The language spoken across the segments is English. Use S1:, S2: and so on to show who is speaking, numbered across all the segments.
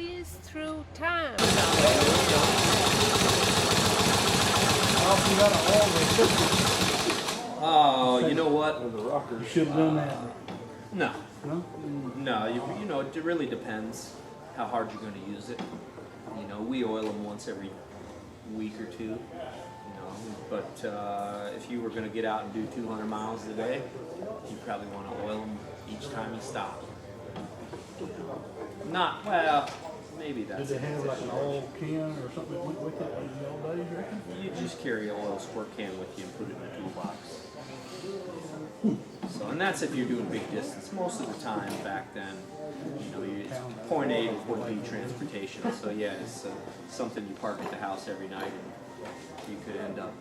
S1: always through time.
S2: You got an oil system.
S3: Oh, you know what?
S2: You should have done that.
S3: No.
S2: No?
S3: No, you know, it really depends how hard you're going to use it. You know, we oil them once every week or two. You know, but if you were going to get out and do 200 miles a day, you probably want to oil them each time you stop. Not well. Maybe that's.
S2: Did they have like an oil can or something that went with it in the old days, you reckon?
S3: You just carry an oil squirt can with you and put it in a toolbox. So, and that's if you're doing big distance. Most of the time back then, you know, it's point A to point B transportation. So yeah, it's something you park at the house every night, and you could end up.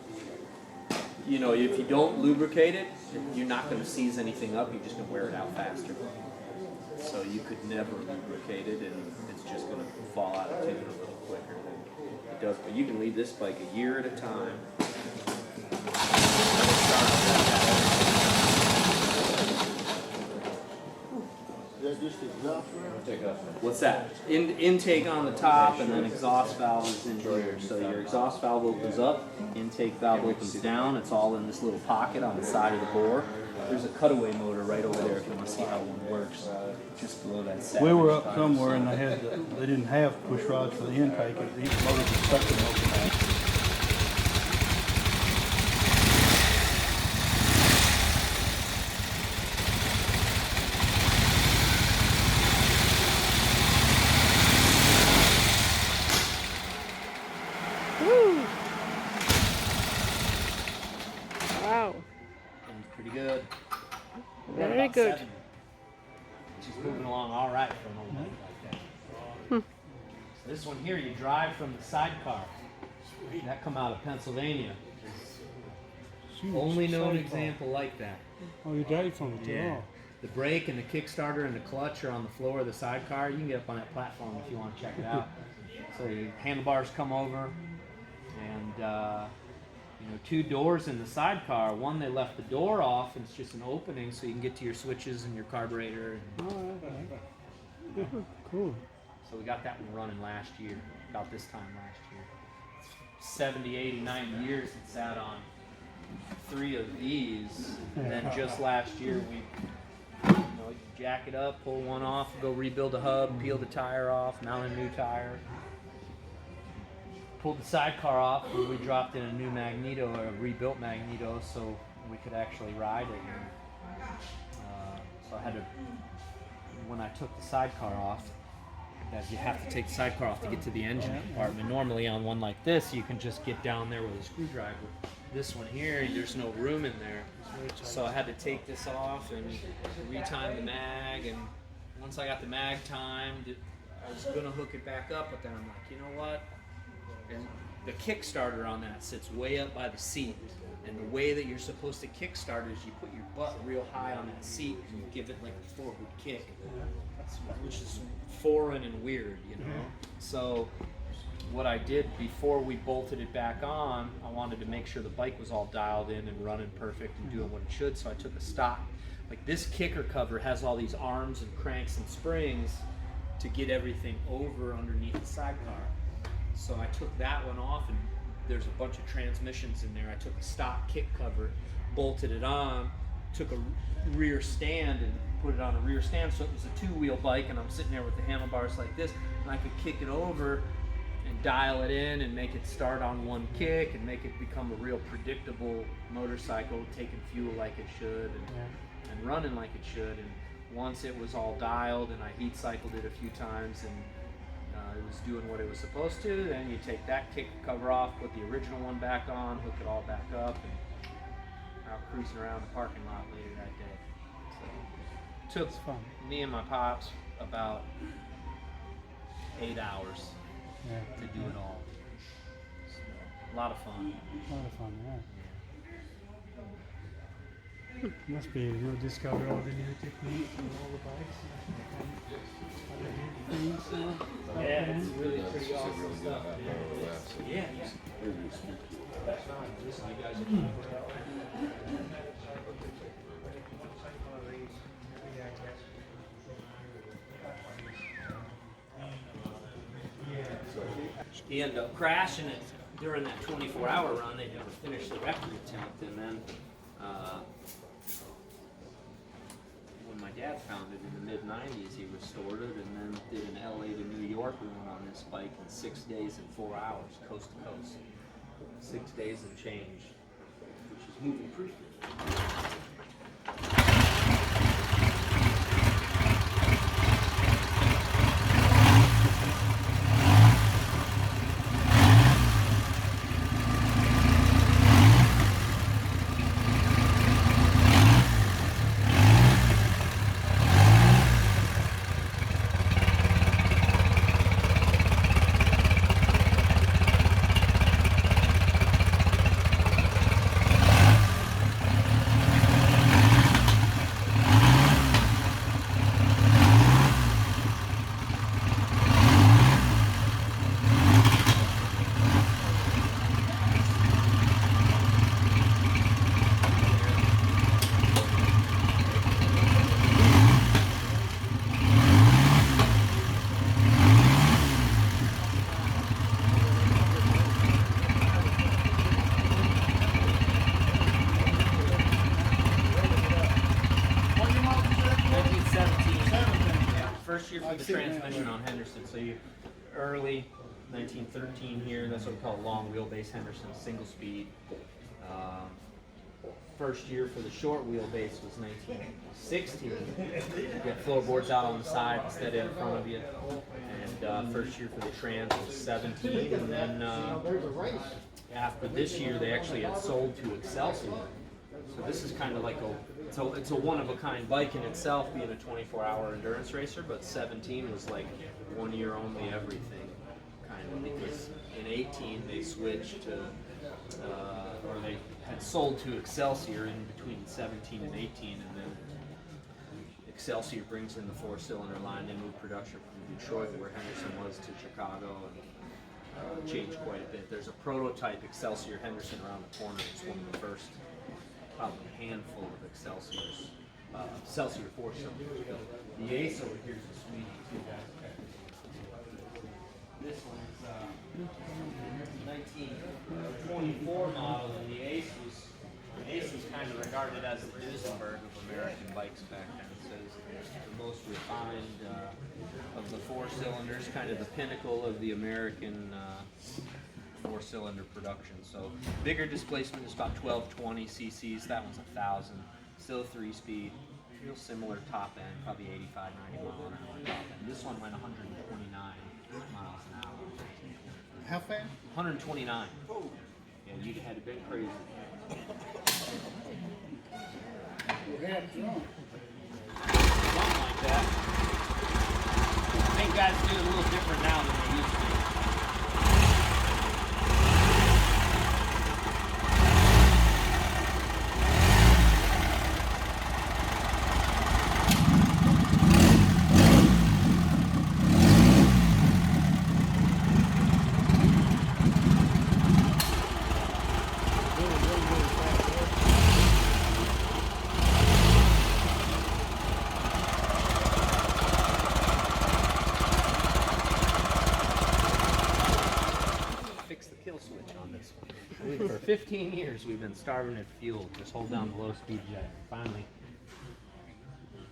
S3: You know, if you don't lubricate it, you're not going to seize anything up. You're just going to wear it out faster. So you could never lubricate it, and it's just going to fall out of tune a little quicker than it does. But you can leave this bike a year at a time.
S4: Is that just exhaust air?
S3: What's that? Intake on the top, and then exhaust valve is in here. So your exhaust valve opens up, intake valve opens down. It's all in this little pocket on the side of the bore. There's a cutaway motor right over there if you want to see how one works. Just below that.
S2: We were up somewhere and they didn't have push rods for the intake. Each motor was stuck in those.
S1: Woo! Wow.
S3: Pretty good.
S1: Very good.
S3: 7. She's moving along all right for an old bike like that. So this one here, you drive from the sidecar. That come out of Pennsylvania. Only known example like that.
S2: Oh, you drive from it,
S3: Yeah. The brake and the Kickstarter and the clutch are on the floor of the sidecar. You can get up on that platform if you want to check it out. So the handlebars come over, and you know, 2 doors in the sidecar. One, they left the door off, and it's just an opening so you can get to your switches and your carburetor. And
S2: Cool.
S3: so we got that one running last year, about this time last year. 70, 80, 90 years it sat on 3 of these, and then just last year we, you know, you jack it up, pull one off, go rebuild a hub, peel the tire off, mount a new tire. Pulled the sidecar off, and we dropped in a new magneto, or a rebuilt magneto, so we could actually ride it. And, so I had to, when I took the sidecar off, as you have to take the sidecar off to get to the engine compartment. Normally on one like this, you can just get down there with a screwdriver. This one here, there's no room in there. So I had to take this off and retime the mag, and once I got the mag timed, I was gonna hook it back up, but then I'm like, you know what? And the Kickstarter on that sits way up by the seat. And the way that you're supposed to kickstart is you put your butt real high on that seat and you give it like a forward kick, which is foreign and weird, you know? So what I did before we bolted it back on, I wanted to make sure the bike was all dialed in and running perfect and doing what it should, so I took a stock. Like this kicker cover has all these arms and cranks and springs to get everything over underneath the sidecar. So I took that one off, and there's a bunch of transmissions in there. I took a stock kick cover, bolted it on, took a rear stand and put it on a rear stand, so it was a 2-wheel bike, and I'm sitting there with the handlebars like this, and I could kick it over and dial it in and make it start on one kick and make it become a real predictable motorcycle, taking fuel like it should and running like it should. And once it was all dialed and I heat cycled it a few times and it was doing what it was supposed to, then you take that kick cover off, put the original one back on, hook it all back up, and out cruising around the parking lot later that day. So took me and my pops about 8 hours to do it all. So, a lot of fun.
S2: A lot of fun, yeah. Must be, you'll discover all the new techniques and all the bikes.
S3: Yeah, it's really pretty awesome stuff. Yeah. That's fine. Listen, you guys are he ended up crashing it during that 24-hour run. They never finished the record attempt, and then when my dad found it in the mid-90s, he restored it and then did an LA to New York run on this bike in 6 days and 4 hours, coast to coast. 6 days and change, which is moving pretty good. First year for the transmission on Henderson, so you early 1913 here. That's what we call long wheelbase Henderson, single speed. First year for the short wheelbase was 1916. You got floorboards out on the side instead of in front of you. And first year for the trans was 17, and then after this year they actually had sold to Excelsior. So this is kind of like it's a one-of-a-kind bike in itself, being a 24-hour endurance racer, but 17 was like 1 year only everything, kind of, because in 18 they switched to, or they had sold to Excelsior in between 17 and 18, and then Excelsior brings in the 4-cylinder line. They moved production from Detroit, where Henderson was, to Chicago, and changed quite a bit. There's a prototype Excelsior Henderson around the corner. It's one of the first, probably a handful of Excelsiors, Excelsior 4-cylinders built. The Ace over here is a sweetie too, guys. This one's 1924 model, and the Ace was kind of regarded as the Duesenberg of American bikes back then. So it's the most refined of the 4-cylinders, kind of the pinnacle of the American 4-cylinder production. So bigger displacement is about 1220 cc's. That one's 1,000. Still 3-speed. Real similar top end, probably 85, 90 mile an hour top end. This one went 129 miles an hour.
S2: How fast?
S3: 129. Yeah, you'd have been crazy. Something like that. I think guys do it a little different now than they used to. For 15 years we've been starving at fuel. Just hold down the low speed jack. Finally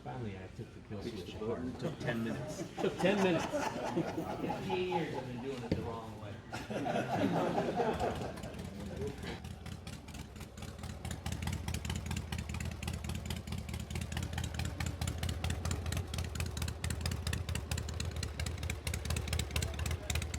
S3: I took the kill switch apart. It took 10 minutes. It took 10 minutes. 15 years I've been doing it the wrong way.